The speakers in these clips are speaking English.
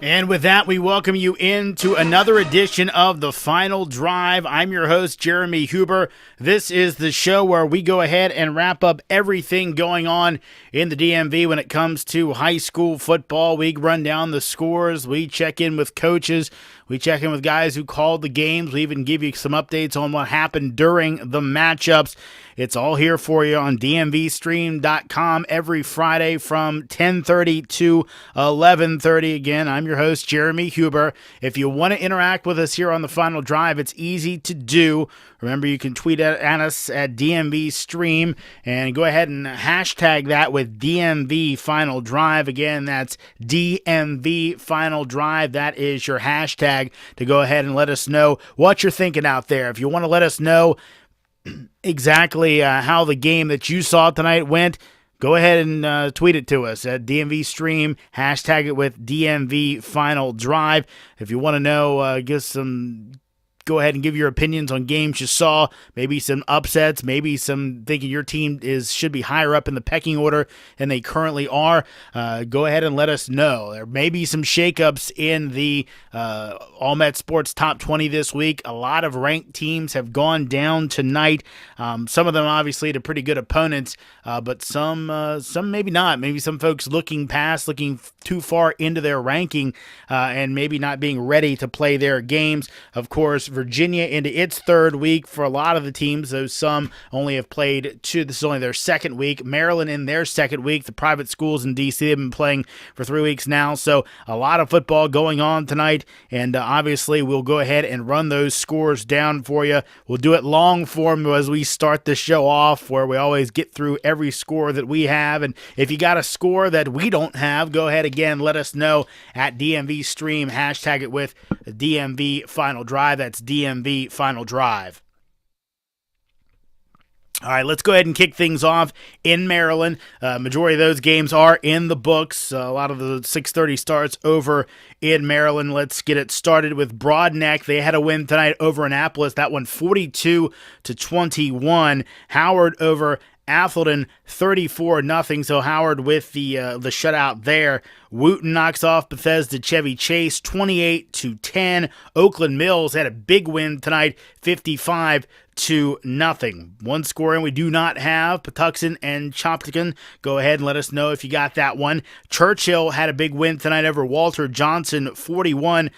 And with that, we welcome you into another edition of The Final Drive. I'm your host, Jeremy Huber. This is the show where we go ahead and wrap up everything going on in the DMV when it comes to high school football. We run down the scores. We check in with coaches. We check in with guys who called the games. We even give you some updates on what happened during the matchups. It's all here for you on DMVSTREAM.COM every Friday from 10:30 to 11:30. Again, I'm your host, Jeremy Huber. If you want to interact with us here on The Final Drive, it's easy to do. Remember, you can tweet at us at DMVStream and go ahead and hashtag that with DMV Final Drive. Again, that's DMV Final Drive. That is your hashtag to go ahead and let us know what you're thinking out there. If you want to let us know exactly how the game that you saw tonight went, go ahead and tweet it to us at DMVStream. Hashtag it with DMV Final Drive. If you want to know, go ahead and give your opinions on games you saw, maybe some upsets, maybe some thinking your team should be higher up in the pecking order than they currently are. Go ahead and let us know. There may be some shakeups in the All Met Sports Top 20 this week. A lot of ranked teams have gone down tonight. Some of them obviously to pretty good opponents, but some maybe not. Maybe some folks looking too far into their ranking and maybe not being ready to play their games. Of course, Virginia into its third week for a lot of the teams, though some only have played two. This is only their second week. Maryland in their second week. The private schools in D.C. have been playing for 3 weeks now, so a lot of football going on tonight, and obviously we'll go ahead and run those scores down for you. We'll do it long form as we start the show off, where we always get through every score that we have, and if you got a score that we don't have, go ahead again, let us know at DMV Stream. Hashtag it with DMV Final Drive. That's DMV Final Drive. All right, let's go ahead and kick things off in Maryland. Majority of those games are in the books. A lot of the 6:30 starts over in Maryland. Let's get it started with Broadneck. They had a win tonight over Annapolis. That one 42-21. Howard over Athelton 34-0. So Howard with the shutout there. Wooten knocks off Bethesda Chevy Chase 28-10. Oakland Mills had a big win tonight, 55-0. One score and we do not have. Patuxent and Chopticon. Go ahead and let us know if you got that one. Churchill had a big win tonight over Walter Johnson, 41-0.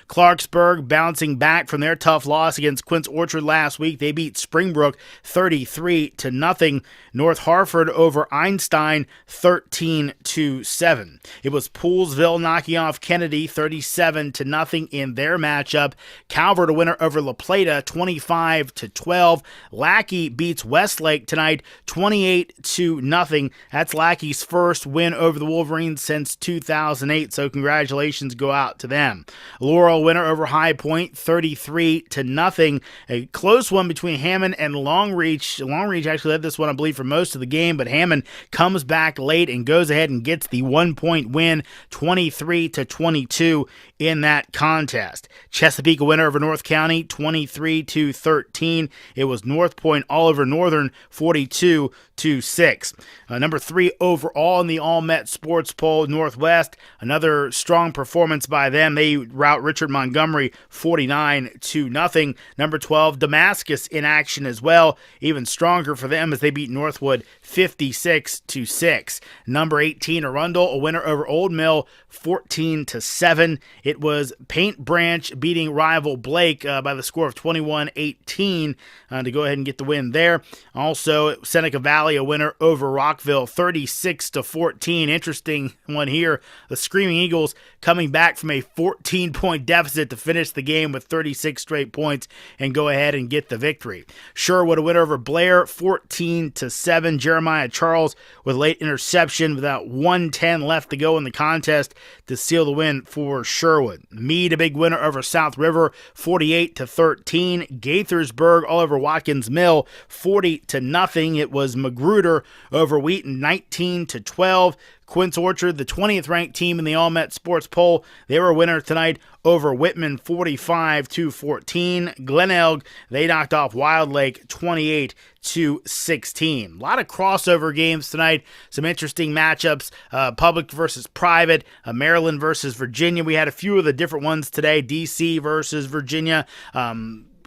Clarksburg bouncing back from their tough loss against Quince Orchard last week. They beat Springbrook 33-0. North Hartford over Einstein 13-7. It was Poolesville knocking off Kennedy 37-0 in their matchup. Calvert a winner over La Plata 25-12. Lackey beats Westlake tonight 28-0. That's Lackey's first win over the Wolverines since 2008, so congratulations go out to them. Laurel winner over High Point 33-0. A close one between Hammond and Longreach. Longreach actually led this one, I believe, for most of the game, but Hammond comes back late and goes ahead and gets the 1-point win 23-22 in that contest. Chesapeake a winner over North County 23-13. It was North Point all over Northern 42-6. Number 3 overall in the All Met Sports Poll, Northwest. Another strong performance by them. They rout Richard Montgomery 49-0. Number 12, Damascus in action as well. Even stronger for them as they beat Northwood 56-6. Number 18, Arundel, a winner over Old Mill 14-7. It was Paint Branch beating rival Blake by the score of 21-18 to go ahead and get the win there. Also, Seneca Valley, a winner over Rockville 36-14. Interesting one here. The Screaming Eagles coming back from a 14-point deficit to finish the game with 36 straight points and go ahead and get the victory. Sherwood a winner over Blair 14-7. Jeremiah Charles with late interception without 1:10 left to go in the contest to seal the win for Sherwood. Meade a big winner over South River 48-13. Gaithersburg all over Watkins Mill, 40-0. It was Magruder over Wheaton, 19-12. Quince Orchard, the 20th ranked team in the All-Met Sports Poll, they were a winner tonight over Whitman, 45-14. Glenelg, they knocked off Wild Lake, 28-16. A lot of crossover games tonight. Some interesting matchups. Public versus private. Maryland versus Virginia. We had a few of the different ones today. DC versus Virginia.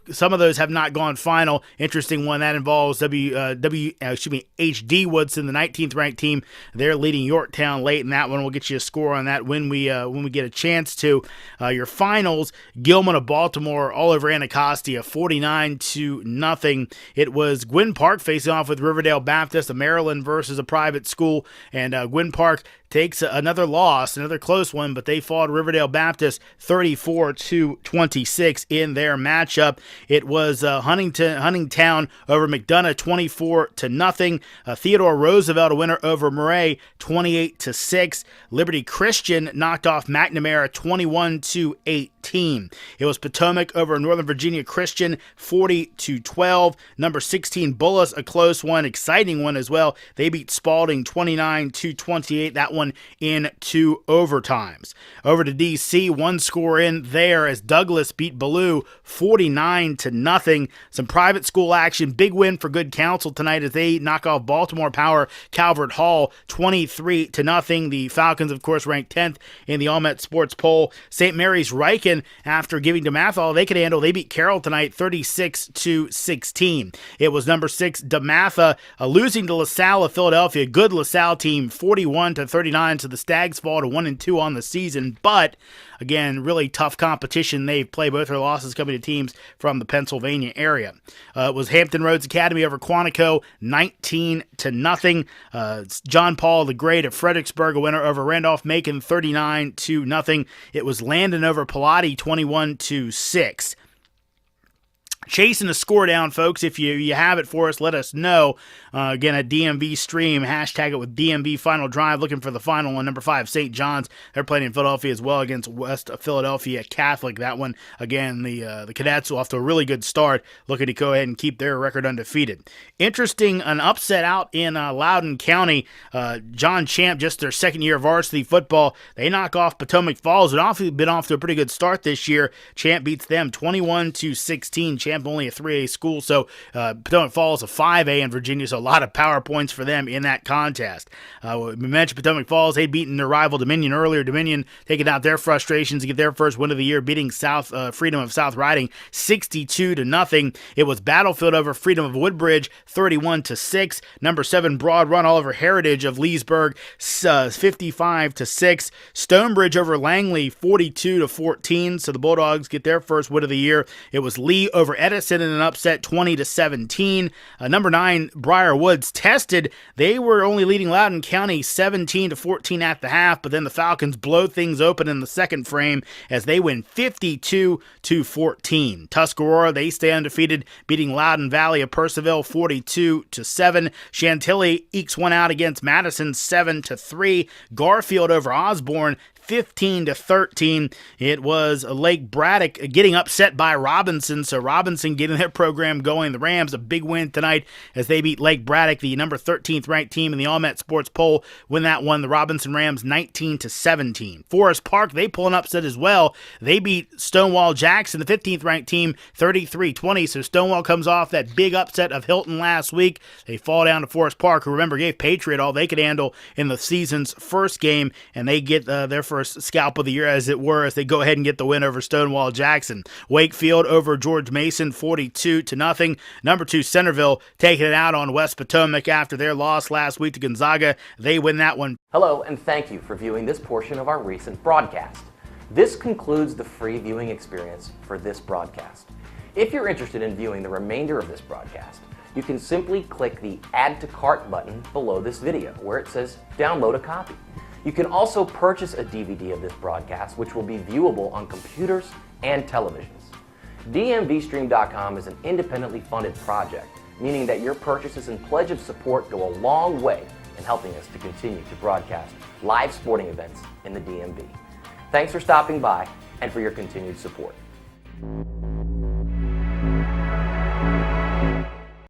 Some of those have not gone final. Interesting one that involves HD Woodson, the 19th ranked team. They're leading Yorktown late in that one. We'll get you a score on that when we get a chance to. Your finals: Gilman of Baltimore all over Anacostia, 49-0. It was Gwynn Park facing off with Riverdale Baptist, a Maryland versus a private school, and Gwynn Park takes another loss, another close one, but they fought Riverdale Baptist 34-26 in their matchup. It was Huntingtown over McDonough 24-0. Theodore Roosevelt a winner over Murray 28-6. Liberty Christian knocked off McNamara 21-18. It was Potomac over Northern Virginia Christian 40-12. Number 16 Bullis, a close one, exciting one as well. They beat Spalding 29-28. That one in 2 overtimes. Over to DC, one score in there as Douglas beat Ballou 49-0. Some private school action, big win for Good Counsel tonight as they knock off Baltimore Power Calvert Hall 23-0. The Falcons, of course, ranked 10th in the All-Met Sports Poll. St. Mary's Riken, after giving DeMatha all they could handle, they beat Carroll tonight 36-16. It was number 6 DeMatha losing to LaSalle of Philadelphia. Good LaSalle team, 41-39. So the Stags fall to 1-2 on the season, but again, really tough competition. They've played both their losses coming to teams from the Pennsylvania area. It was Hampton Roads Academy over Quantico, 19-0. John Paul the Great of Fredericksburg, a winner over Randolph-Macon, 39-0. It was Landon over Pilati, 21-6. Chasing the score down, folks. If you have it for us, let us know. Again, at DMV Stream, hashtag it with DMV Final Drive. Looking for the final one. Number 5, St. John's. They're playing in Philadelphia as well against West Philadelphia Catholic. That one, again, the Cadets will off to a really good start. Looking to go ahead and keep their record undefeated. Interesting, an upset out in Loudoun County. John Champ, just their second year of varsity football. They knock off Potomac Falls. They've been off to a pretty good start this year. Champ beats them 21-16. Champ only a 3A school, so Potomac Falls a 5A in Virginia, so a lot of power points for them in that contest. We mentioned Potomac Falls. They'd beaten their rival Dominion earlier. Dominion taking out their frustrations to get their first win of the year, beating Freedom of South Riding 62-0. It was Battlefield over Freedom of Woodbridge 31-6. Number 7 Broad Run all over Heritage of Leesburg 55-6. Stonebridge over Langley 42-14. So the Bulldogs get their first win of the year. It was Lee over Edison in an upset 20-17. Number 9 Briar Woods tested. They were only leading Loudoun County 17-14 at the half, but then the Falcons blow things open in the second frame as they win 52-14. Tuscarora, they stay undefeated, beating Loudoun Valley of Purcellville 42-7. Chantilly ekes one out against Madison 7-3. Garfield over Osborne 15-13. It was Lake Braddock getting upset by Robinson, so Robinson getting their program going. The Rams, a big win tonight as they beat Lake Braddock, the number 13th ranked team in the All-Met Sports Poll. Win that one, the Robinson Rams 19-17. Forest Park, they pull an upset as well. They beat Stonewall Jackson, the 15th ranked team, 33-20. So Stonewall comes off that big upset of Hilton last week. They fall down to Forest Park, who remember gave Patriot all they could handle in the season's first game, and they get their first scalp of the year, as it were, as they go ahead and get the win over Stonewall Jackson. Wakefield over George Mason 42-0. Number 2 Centerville taking it out on West Potomac after their loss last week to Gonzaga. They win that one. Hello, and thank you for viewing this portion of our recent broadcast. This concludes the free viewing experience for this broadcast. If you're interested in viewing the remainder of this broadcast, you can simply click the Add to Cart button below this video where it says Download a Copy. You can also purchase a DVD of this broadcast, which will be viewable on computers and televisions. DMVSTREAM.COM is an independently funded project, meaning that your purchases and pledge of support go a long way in helping us to continue to broadcast live sporting events in the DMV. Thanks for stopping by and for your continued support.